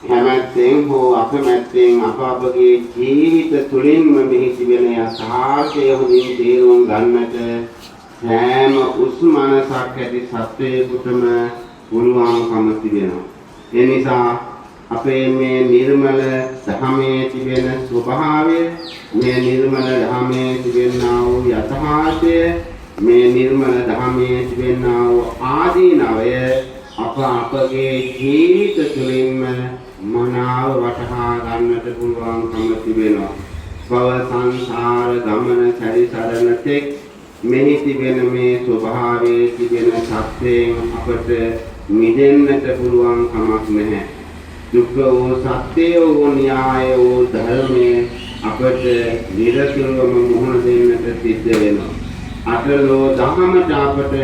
කැමැත්තෙන් හෝ අකමැත්තෙන් අප අපගේ ජීවිත තුළින්ම මෙහි තිබෙන යථාර්ථය හොඳින් තේරුම් ගන්නට සෑම උස්මනසක් ඇති සත්වයෙකුටම පුළුවන්කම තිබෙනවා. ඒ නිසා අපේ මේ නිර්මල ධර්මයේ තිබෙන ස්වභාවය, මේ නිර්මල ධර්මයේ තිබෙනා වූ යථාර්ථය, මේ නිර්මල ධර්මයේ තිබෙනා වූ ආදීනවය අපගේ ජීවිත තුළින්ම මනාව වටහා ගන්නට පුළුවන්කම තිබෙනවා. භව සංසාර ගමන සැරිසරන තෙක් මෙහි තිබෙන මේ ස්වභාවයේ තිබෙන සත්‍යයෙන් අපට මිදෙන්නට පුළුවන් කමක් නැහැ. දුක්ඛ වූ සත්‍ය වූ න්‍යාය වූ ධර්මයේ අපට නිරතුරුවම මුහුණ දෙන්නට සිද්ධ වෙනවා. අටලෝ දහමට අපට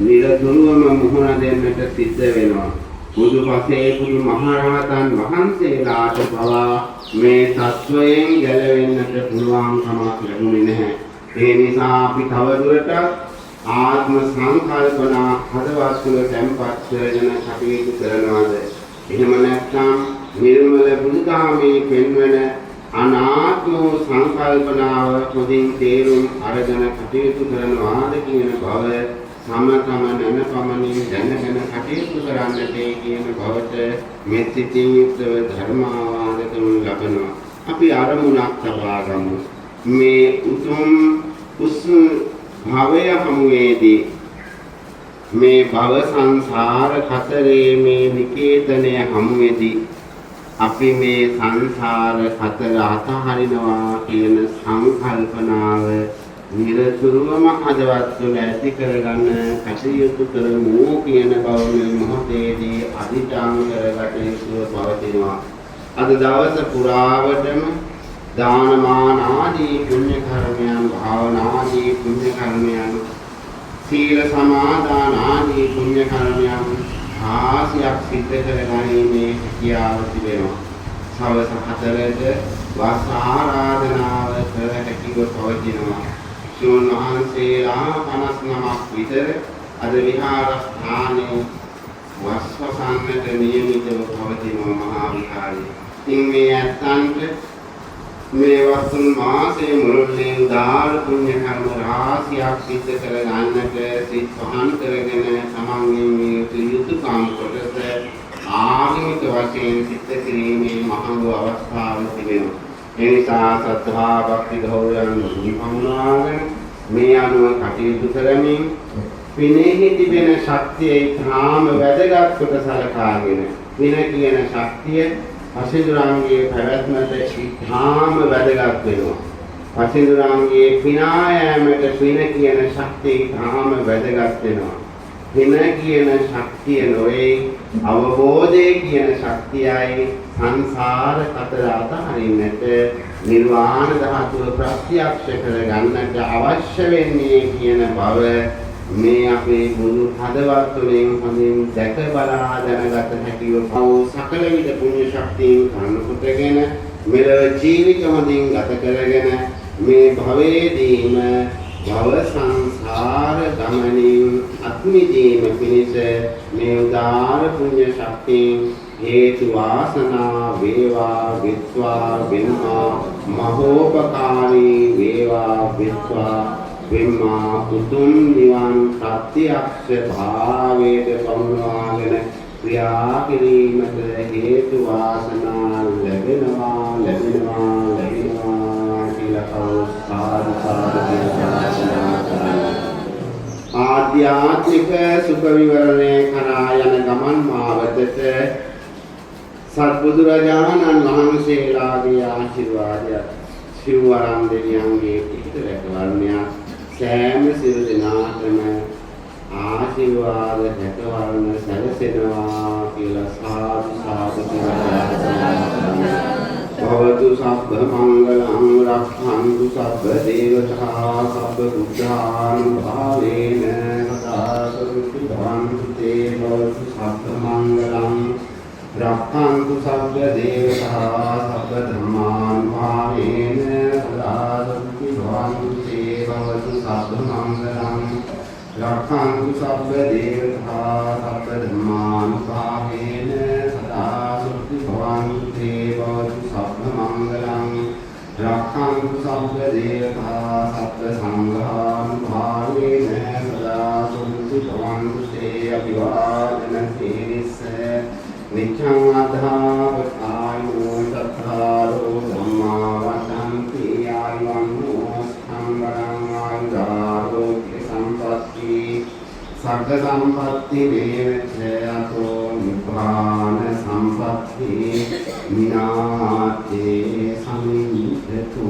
නිරතුරුවම මුහුණ දෙන්නට සිද්ධ වෙනවා. බුදුපසේ බුදු මහරහතන් වහන්සේලාට පවා මේ තත්වයෙන් ගැලවෙන්නට පුළුවන් කමක් ලැබුණේ නැහැ. ඒ නිසා අපි තවදුරටත් ආත්ම සංකල්පනා හදවත් තුළ තැන්පත් කරගෙන කටයුතු කරනවාද? එහෙම නැත්නම් නිර්මල බුදුදහමේ පෙන්වන අනාත්ම සංකල්පනාව හොඳින් තේරුම් අරගෙන කටයුතු කරනවාද කියන බව සමතම නැනපමණින් දැනගෙන කටයුතු කරන්නට කියන බවට මෙත් සිතින් යුක්තව ධර්මාවාද කරනු ලබනවා. අපි අරමුණක් තබා ගමු. මේ උතුම් භවය හමුවේදී මේ භව සංසාර කතරේ මේ නිකේතනය හමුවේදී අපි මේ සංසාර කතර අතහරිනවා කියන සංකල්පනාව නිරතුරුවම හදවත් තුළ ඇති කරගන්න කටයුතු කරමු කියන බව මේ මොහොතේදී අධිඨාන කරගත යුතුව පවතිනවා. අද දවස පුරාවටම දානමාන ආදී පුණ්‍ය කර්මයන්, භාවනා ආදී පුණ්‍ය කර්මයන්, සීල සමාදාන ආදී පුණ්‍ය කර්මයන් ආසියක් සිද්ධ කරගැනීමේ හැකියාව තිබෙනවා. සවස් 4ට වස් ආරාධනාව කර හැකිව පවතිනවා. ශෝණ වහන්සේලා 59ක් විතර අද විහාරස්ථානයේ වස්වසන්නට නියමිතව පවතිනවා මහා විහාරයේ. ඉතින් මේ ඇත්තන්ට මේ වස්තුන් මාසයේ මුළුල්ලේ උදාර පුණ්‍ය කර්ම රාශියක් සිද්ධ කර ගන්නට සිත් පහන් කරගෙන සමන්ගේ මේ යුතුයකම් කොටස ආගමික වශයෙන් සිද්ධ කිරීමේ මහඟු අවස්ථාව තිබෙනවා. ඒ නිසා ශ්‍රද්ධා භක්ති ගෞරවයන් මුලින්මනාගෙන මේ අනුව කටයුතු කරමින් විනයෙහි තිබෙන ශක්තිය ඉතාම වැදගත් කොට සලකාගෙන වින කියන ශක්තිය පසිඳුරාංගයේ පැවැත්මට ඉතාම වැදගත් වෙනවා. පසිඳුරාංගයේ විනායමට වින කියන ශක්තිය ඉතාම වැදගත් වෙනවා. වින කියන ශක්තිය නොවේ අවබෝධය කියන ශක්තියයි සංසාර කතර අතහරින්නට නිර්වාණ ධාතුව ප්‍රත්‍යක්ෂ කර ගන්නට අවශ්‍ය වෙන්නේ කියන බව මේ අපේ බුදු හදවත් තුළින් හොඳින් දැක බලා දැනගත හැකිව පව් සකල විද පුණ්‍ය ශක්තියෙන් කර්ම කොටගෙන මෙලොව ජීවිත හොඳින් ගත කරගෙන මේ භවයේදීම භව සංසාර ගමනින් අත්මිදීම පිණිස මේ උදාර පුණ්‍ය ශක්තියෙන් හේතු වාසනා වේවා විත්වා වෙනවා මහෝපකාරී වේවා විත්වා වෙම්මා උතුම් නිවන් ප්‍රත්‍යක්ෂ භාවයට පමුණවාගෙන ක්‍රියා කිරීමට හේතු වාසනා ලැබෙනවා කියලා ආධ්‍යාත්මික සුඛ විවරණය කරා යන ගමන් මාවතට සත්බුදුරජාණන් වහන්සේලාගේ ආශිර්වාදය සිව්වරම් දෙවියන්ගේ පිහිට රැකවරණයක් සෑම සිල් දෙනාටම ආශිර්වාද රැකවරණ සැලසෙනවා කියලා සාදු සාදු භවතු සබ්බ මංගලං රක්ඛන්තු සබ්බ දේවතා සබ්බ බුද්ධානුභාවේන සදාසුති භවන්තේ භවතු සබ්බ මංගලං රක්ඛන්තු සබ්බ දේවතා සබ්බ ධම්මානුභාවේන සදාසුති භවන්තේ භවතු සබ්බ මංගලං රක්ඛන්තු සබ්බ දේවතා සබ්බ ධම්මානුභාවේන සදාසුති භවන්තේ ते भवतु सब्बमङ्गलं रक्षन्तु सब्बदेवता सब्बसङ्घानुभावेन सदा सन्तु भवन्तु ते अभिवादनशीलिस् नित्यं अधावतायो तथारो धम्मा वदन्ति आयुर्नो स्थम्बरं आयुरारोग्य सम्पत्ति सर्ग संपत्ति मेवतो निब्बान संपत्ति विनाते समिद्धतु